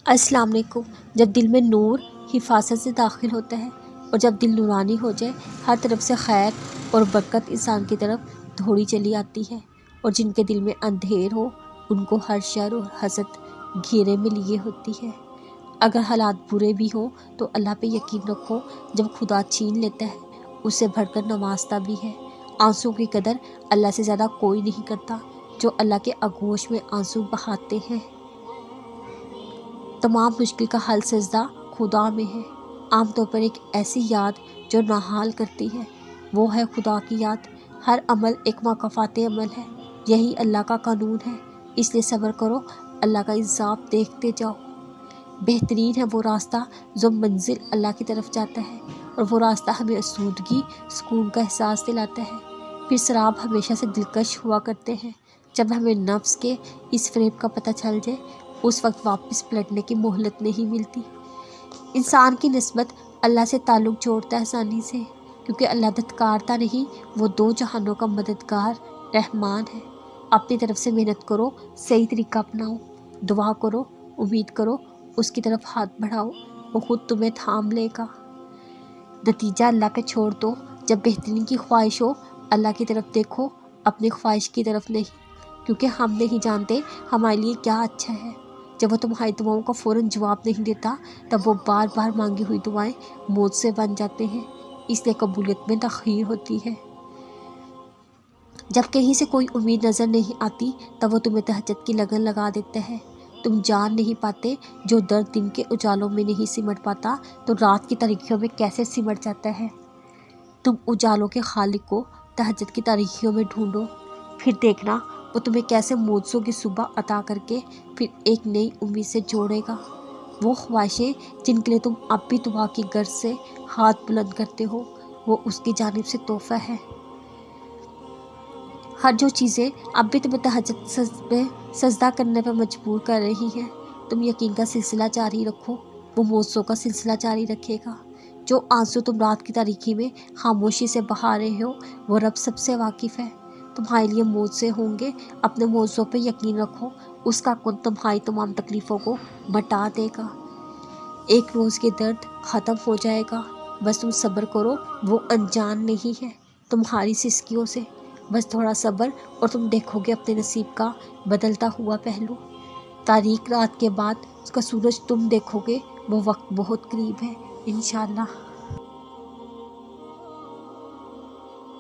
السلام علیکم۔ جب دل میں نور حفاظت سے داخل ہوتا ہے اور جب دل نورانی ہو جائے، ہر طرف سے خیر اور برکت انسان کی طرف دوڑی چلی آتی ہے، اور جن کے دل میں اندھیر ہو ان کو ہر شر اور حسد گھیرے میں لیے ہوتی ہے۔ اگر حالات برے بھی ہوں تو اللہ پہ یقین رکھو، جب خدا چھین لیتا ہے اس سے بڑھ کر نوازتا بھی ہے۔ آنسو کی قدر اللہ سے زیادہ کوئی نہیں کرتا۔ جو اللہ کے آغوش میں آنسو بہاتے ہیں، تمام مشکل کا حل سجدہ خدا میں ہے۔ عام طور پر ایک ایسی یاد جو ناحال کرتی ہے، وہ ہے خدا کی یاد۔ ہر عمل ایک مکافات عمل ہے، یہی اللہ کا قانون ہے۔ اس لیے صبر کرو، اللہ کا انصاف دیکھتے جاؤ۔ بہترین ہے وہ راستہ جو منزل اللہ کی طرف جاتا ہے، اور وہ راستہ ہمیں آسودگی سکون کا احساس دلاتا ہے۔ پھر سراب ہمیشہ سے دلکش ہوا کرتے ہیں۔ جب ہمیں نفس کے اس فریب کا پتہ چل جائے، اس وقت واپس پلٹنے کی مہلت نہیں ملتی۔ انسان کی نسبت اللہ سے تعلق جوڑتا ہے آسانی سے، کیونکہ اللہ دھتکارتا نہیں، وہ دو جہانوں کا مددگار رحمان ہے۔ اپنی طرف سے محنت کرو، صحیح طریقہ اپناؤ، دعا کرو، امید کرو، اس کی طرف ہاتھ بڑھاؤ، وہ خود تمہیں تھام لے گا۔ نتیجہ اللہ پہ چھوڑ دو۔ جب بہترین کی خواہش ہو، اللہ کی طرف دیکھو، اپنی خواہش کی طرف نہیں، کیونکہ ہم نہیں جانتے ہمارے لیے کیا اچھا ہے۔ جب وہ تمہاری دعاؤں کا فوراً جواب نہیں دیتا، تب وہ بار بار مانگی ہوئی دعائیں موت سے بن جاتے ہیں۔ اس لیے قبولیت میں تاخیر ہوتی ہے۔ جب کہیں سے کوئی امید نظر نہیں آتی، تب وہ تمہیں تہجد کی لگن لگا دیتا ہے۔ تم جان نہیں پاتے، جو درد دن کے اجالوں میں نہیں سمٹ پاتا تو رات کی تاریکیوں میں کیسے سمٹ جاتا ہے۔ تم اجالوں کے خالق کو تہجد کی تاریکیوں میں ڈھونڈو، پھر دیکھنا وہ تمہیں کیسے موجزوں کی صبح عطا کر کے پھر ایک نئی امید سے جوڑے گا۔ وہ خواہشیں جن کے لیے تم اب بھی دعا کی غرض سے ہاتھ بلند کرتے ہو، وہ اس کی جانب سے تحفہ ہے۔ جو چیزیں اب بھی تمہیں تہجد میں سجدہ کرنے پر مجبور کر رہی ہیں، تم یقین کا سلسلہ جاری رکھو، وہ موجزوں کا سلسلہ جاری رکھے گا۔ جو آنسو تم رات کی تاریکی میں خاموشی سے بہا رہے ہو، وہ رب سب سے واقف ہے۔ تمہارے لیے معجزے ہوں گے، اپنے معجزوں پہ یقین رکھو، اس کا کن تمہاری تمام تکلیفوں کو مٹا دے گا۔ ایک روز کے درد ختم ہو جائے گا، بس تم صبر کرو، وہ انجان نہیں ہے تمہاری سسکیوں سے۔ بس تھوڑا صبر اور تم دیکھو گے اپنے نصیب کا بدلتا ہوا پہلو۔ تاریک رات کے بعد اس کا سورج تم دیکھو گے، وہ وقت بہت قریب ہے انشاءاللہ۔